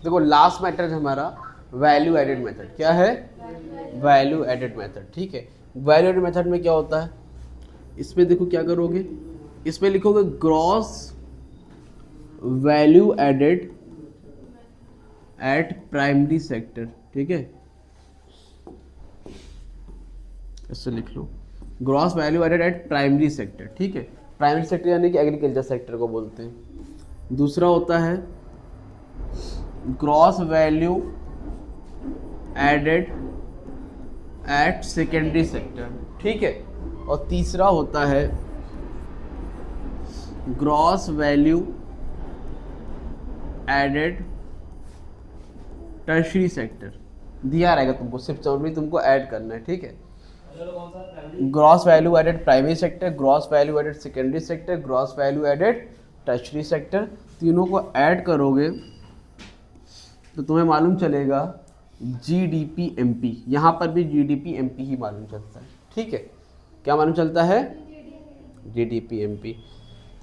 देखो last method हमारा value added method. क्या है? Value added method. ठीक है, वैल्यू एडेड मेथड में क्या होता है, इसमें देखो क्या करोगे, इसमें लिखोगे gross value added at primary sector. ठीक है, इससे लिख लो gross value added at primary sector. ठीक है, प्राइमरी सेक्टर यानी कि एग्रीकल्चर सेक्टर को बोलते हैं। दूसरा होता है gross value added at secondary sector. ठीक है, और तीसरा होता है gross value added tertiary sector. दिया रहेगा तुमको, सिर्फ ओनली तुमको ऐड करना है। ठीक है, gross value added primary sector, gross value added secondary sector, gross value added tertiary sector, तीनों को ऐड करोगे तो तुम्हें मालूम चलेगा GDP-MP। यहाँ पर भी GDP-MP ही मालूम चलता है। ठीक है, क्या मालूम चलता है? GDP-MP।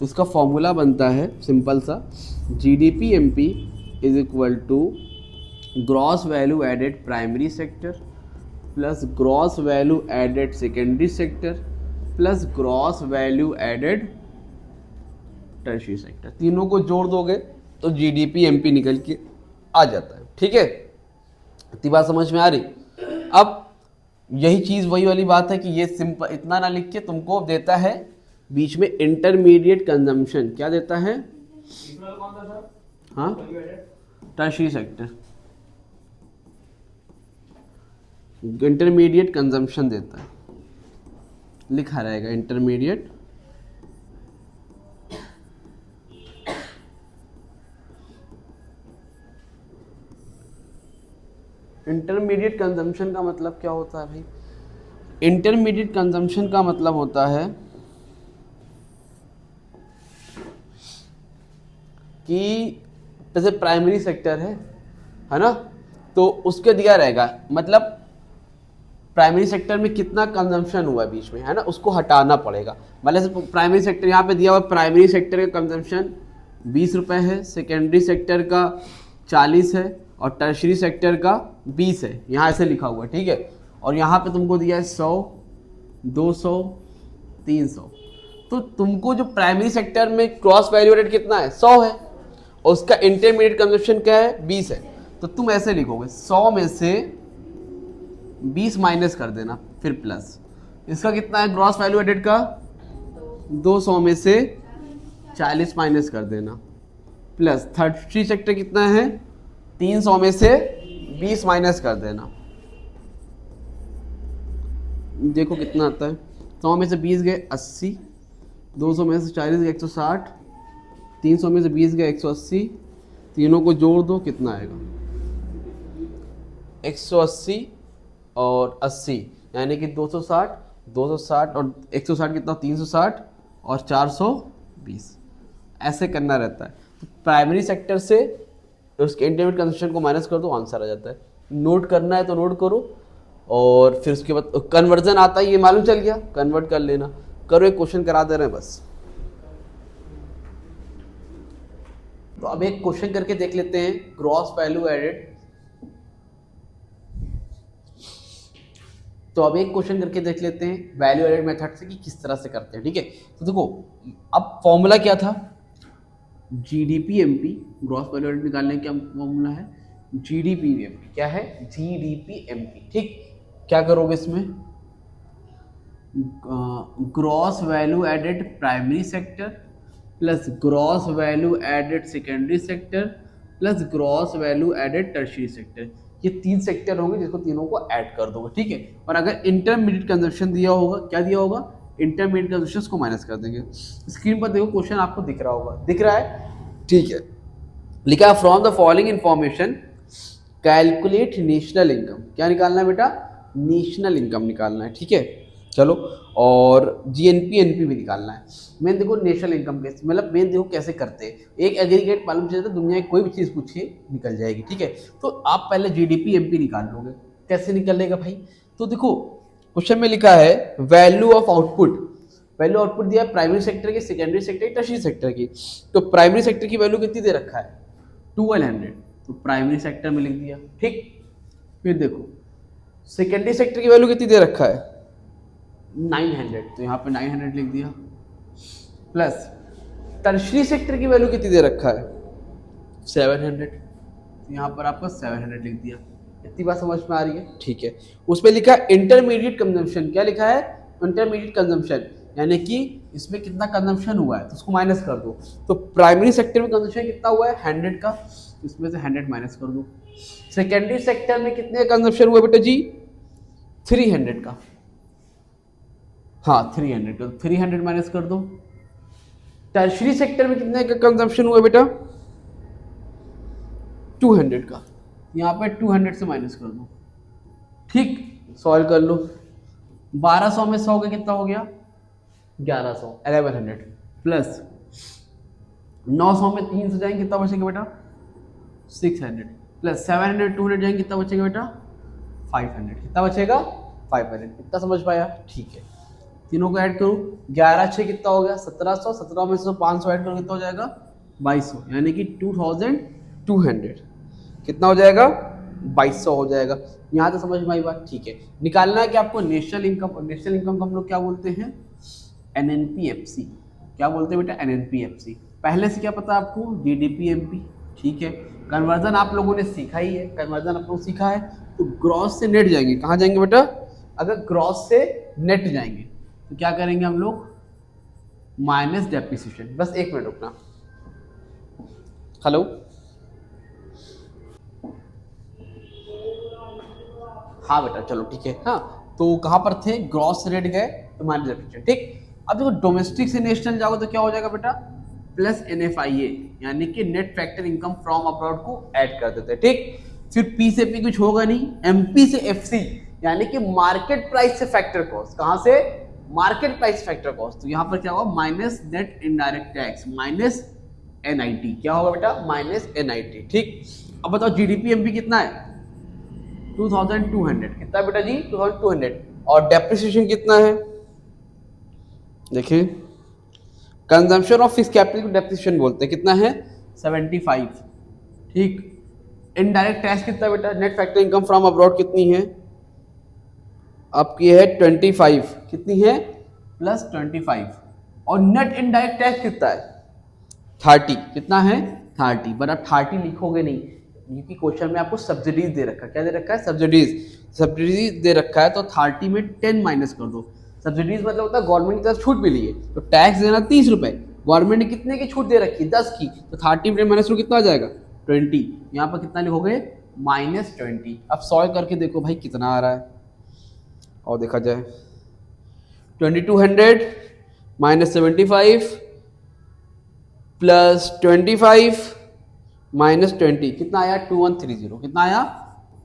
तो इसका फॉर्मूला बनता है सिंपल सा, GDP-MP is equal to gross value added primary sector plus gross value added secondary sector plus gross value added tertiary sector. तीनों को जोड़ दोगे तो GDP-MP निकल के आ जाता है। ठीक है, इतनी बात समझ में आ रही? अब यही चीज़ वही वाली बात है कि ये सिंपल इतना ना लिख के तुमको देता है बीच में इंटरमीडिएट कंजम्पशन। क्या देता है? हाँ, टर्शरी सेक्टर, इंटरमीडिएट कंजम्पशन देता है, लिखा रहेगा इंटरमीडिएट इंटरमीडिएट कंजम्पशन का मतलब क्या होता है भाई? इंटरमीडिएट कंजम्पशन का मतलब होता है कि जैसे प्राइमरी सेक्टर है ना, तो उसके दिया रहेगा मतलब प्राइमरी सेक्टर में कितना कंजम्पशन हुआ बीच में, है ना, उसको हटाना पड़ेगा। मतलब प्राइमरी सेक्टर यहाँ पे दिया हुआ, प्राइमरी सेक्टर का कंजम्पशन 20 रुपये है, सेकेंडरी सेक्टर का 40 है और टर्शरी सेक्टर का 20 है, यहाँ ऐसे लिखा हुआ है। ठीक है, और यहाँ पे तुमको दिया है 100, 200, 300। तो तुमको जो प्राइमरी सेक्टर में क्रॉस वैल्यू एडेड कितना है? 100 है, और उसका इंटरमीडिएट कंजम्पशन क्या है? 20 है। तो तुम ऐसे लिखोगे 100 में से 20 माइनस कर देना, फिर प्लस इसका कितना है ग्रॉस वैल्यू एडेड का? 200 में से 40 माइनस कर देना, प्लस टर्शरी सेक्टर कितना है? 300 में से 20 माइनस कर देना। देखो कितना आता है, 100 में से 20 गए 80, 200 में से 40 गए 160, 300 में से 20 गए 180, तीनों को जोड़ दो कितना आएगा? 180 और 80 यानी कि 260, 260 और 160 कितना? 360 और 420। ऐसे करना रहता है। तो प्राइमरी सेक्टर से उसके इंटरमीडिएट कंजम्पशन को माइनस कर दो, आंसर आ जाता है। नोट करना है तो नोट करो, और फिर उसके बाद कन्वर्जन आता है, ये मालूम चल गया, कन्वर्ट कर लेना। करो, एक क्वेश्चन करा दे रहे हैं बस। तो अब एक क्वेश्चन करके देख लेते हैं ग्रॉस वैल्यू एडेड। तो अब एक क्वेश्चन करके देख लेते हैं वैल्यू एडेड मेथड से कि किस तरह से करते हैं। ठीक है, तो देखो अब फॉर्मूला क्या था? GDP-MP, ग्रॉस वैल्यू एडेड निकालने का फॉर्मूला है GDP-MP। क्या है? GDP-MP। ठीक, क्या करोगे इसमें? Gross value added primary sector plus gross value added secondary sector plus gross value added tertiary sector, ये 3 सेक्टर होंगे जिसको तीनों को ऐड कर दोगे। ठीक है, और अगर इंटरमीडिएट कंजम्पशन दिया होगा, क्या दिया होगा? इंटरमीडिएट कंजम्पशन को माइनस कर देंगे। स्क्रीन पर देखो क्वेश्चन आपको दिख रहा होगा, दिख रहा है? ठीक है, लिखा है from the following information calculate national income. क्या निकालना है बेटा? नेशनल इनकम निकालना है। ठीक है, चलो, और GNP-NP भी निकालना है। मेन देखो नेशनल इनकम कैसे, मतलब मेन देखो कैसे करते हैं। एक एग्रीगेट मालूम चलता है, दुनिया की कोई भी चीज़ पूछिए निकल जाएगी। ठीक है, तो आप पहले GDP-MP निकाल लोगे। कैसे निकलेगा भाई? तो देखो क्वेश्चन में लिखा है value of output. Value output दिया है प्राइमरी सेक्टर की, सेकेंडरी सेक्टर की, टर्शरी सेक्टर की। तो प्राइमरी सेक्टर की वैल्यू कितनी दे रखा है? 1200। तो प्राइमरी सेक्टर में लिख दिया, ठीक। फिर देखो सेकेंडरी सेक्टर की वैल्यू कितनी दे रखा है 900, तो यहाँ पे 900 लिख दिया, प्लस टर्शरी सेक्टर की वैल्यू कितनी दे रखा है 700, तो यहाँ पर आपको 700 लिख दिया। इतनी बात समझ में आ रही है, ठीक है। उसमें लिखा है इंटरमीडिएट कंजम्पशन, क्या लिखा है इंटरमीडिएट कंजम्पशन, यानी कि इसमें कितना कंजम्पशन हुआ है तो उसको माइनस कर दो। तो प्राइमरी सेक्टर में कंजम्पशन कितना हुआ है 100 का, इसमें से 100 माइनस कर दो। सेकेंडरी सेक्टर में कितने का कंजम्पशन हुआ बेटा जी 300 का, हाँ 300 का, 300 माइनस कर दो। टर्शरी सेक्टर में कितने का कंजम्पशन हुआ बेटा 200 का, यहाँ पे 200 से माइनस कर दो, ठीक। सॉल्व कर लो, 1200 में 100 का कितना हो गया 1100, 1100 प्लस 900 में 3 से जाएंगे कितना बचेगा बेटा 600, प्लस 700 200 जाएंगे कितना बचेगा बेटा 500, कितना बचेगा 500। कितना समझ पाया, ठीक है। तीनों को ऐड करो, 11 6 कितना हो गया 1700, 17 में से 500 ऐड करो कितना हो जाएगा 2200, यानी कि 2200, कितना हो जाएगा 2200 हो जाएगा। यहाँ तो समझ में आई बात, ठीक है। निकालना है कि आपको नेशनल इनकम, नेशनल इनकम को हम लोग क्या बोलते हैं NNPFC, क्या बोलते हैं बेटा NNPFC। पहले से क्या पता आपको GDPMP, ठीक है। कन्वर्जन आप लोगों ने सीखा ही है, कन्वर्जन आप लोग सीखा है, तो ग्रॉस से नेट जाएंगे, कहाँ जाएंगे बेटा, अगर ग्रॉस से नेट जाएंगे तो क्या करेंगे हम लोग माइनस डेप्रिसिएशन। बस एक मिनट रुकना, हेलो, हाँ बेटा चलो ठीक है, हाँ तो कहाँ पर थे ग्रॉस से नेट गए तो माइनस डेप्रिसिएशन, ठीक। अब देखो डोमेस्टिक से नेशनल जाओगे तो क्या हो जाएगा बेटा प्लस NFIA, यानी कि net factor income from abroad को ऐड कर देते हैं, ठीक। फिर P से P कुछ होगा नहीं, MP से FC, यानी कि मार्केट प्राइस से फैक्टर कॉस्ट, कहां से मार्केट प्राइस फैक्टर कॉस्ट, तो यहां पर क्या होगा minus net indirect tax minus NIT, क्या होगा बेटा माइनस NIT, ठीक। अब बताओ GDPMP कितना है 2200, कितना बेटा जी 2200, और डेप्रिसिएशन कितना है देखिए, कंजम्पशन ऑफ फिक्स्ड कैपिटल को डेप्रिसिएशन बोलते हैं, कितना है 75, ठीक। इनडायरेक्ट टैक्स कितना बेटा, net factor income from abroad कितनी है आपकी है 25, कितनी है प्लस 25, और नेट इनडायरेक्ट टैक्स कितना है 30, कितना है 30, बट आप 30 लिखोगे नहीं क्योंकि क्वेश्चन में आपको सब्सिडीज दे रखा है, क्या दे रखा है सब्सिडीज दे रखा है, तो 30 में 10 माइनस कर दो। सब्सिडीज मतलब होता है गवर्नमेंट की तरफ छूट मिली है, तो टैक्स देना 30 रुपए, गवर्नमेंट ने कितने की छूट दे रखी है 10 की, तो 30 में माइनस कितना आ जाएगा 20, यहाँ पर कितना लिखोगे -20। अब सॉल्व करके देखो भाई कितना आ रहा है, और देखा जाए 2200 माइनस 75 प्लस 25 माइनस 20, कितना आया 2130, कितना आया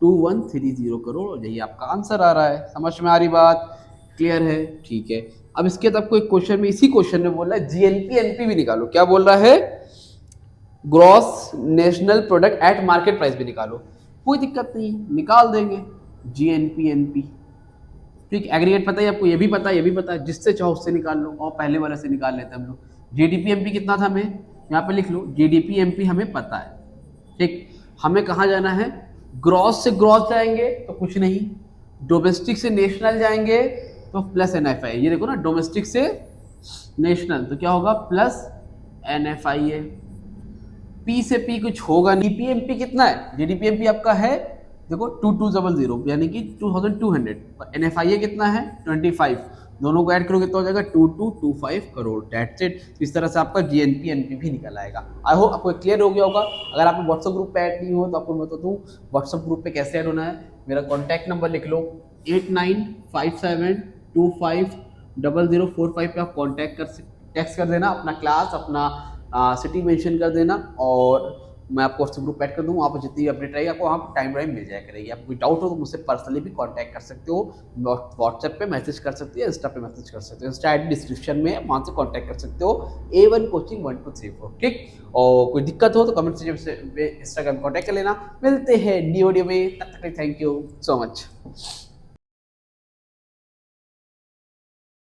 2130 करोड़, यही आपका आंसर आ रहा है। समझ में आ रही बात, क्लियर है, ठीक है। अब इसके बाद आपको एक क्वेश्चन में, इसी क्वेश्चन में बोल रहा है GNP भी निकालो, क्या बोल रहा है gross national product at market price भी निकालो, कोई दिक्कत नहीं है निकाल देंगे GNP, ठीक। एग्रीगेट पता है आपको, ये भी पता है, ये भी पता है, जिससे चाहो उससे निकाल लो, और पहले वाले से निकाल लेते हैं हम लोग। GDPMP कितना था, हमें यहाँ पे लिख लो GDPMP हमें पता है, ठीक। हमें कहाँ जाना है, ग्रॉस से ग्रॉस जाएंगे तो कुछ नहीं, डोमेस्टिक से नेशनल जाएंगे तो प्लस NFIA, ये देखो ना डोमेस्टिक से नेशनल तो क्या होगा प्लस NFIA, P से P कुछ होगा नहीं, GDPMP कितना है, GDPMP आपका है देखो 2200 यानी कि 2200, NFIA कितना है 25, दोनों को ऐड करो कितना हो जाएगा 2225 करोड़, दैट्स इट। इस तरह से आपका GNP भी निकल आएगा। आई होप आपको क्लियर हो गया होगा। अगर आप व्हाट्सएप ग्रुप पे ऐड नहीं हो तो आपको मैं बता दूँ व्हाट्सएप ग्रुप पे कैसे ऐड होना है। मेरा कॉन्टैक्ट नंबर लिख लो 8957250045 पे आप कॉन्टैक्ट टेक्स्ट कर देना, अपना क्लास अपना सिटी मेंशन कर देना, और मैं आपको व्हाट्सएप ग्रुप ऐड कर दूँ। वहाँ पर जितनी भी अपडेट रहेगी आपको वहाँ पर टाइम मिल जाया करेगी। आपको कोई डाउट हो तो मुझसे पर्सनली भी कांटेक्ट कर सकते हो, व्हाट्सएप पे मैसेज कर सकते हो, इंस्टा पे मैसेज कर सकते हो, इंस्टा आईडी डिस्क्रिप्शन में, वहाँ से कांटेक्ट कर सकते हो A1 कोचिंग 1 2 3 4, ठीक। और कोई दिक्कत हो तो कमेंट से इंस्टाग्राम कॉन्टैक्ट कर लेना। मिलते हैं न्यू वीडियो में, तब तक थैंक यू सो मच।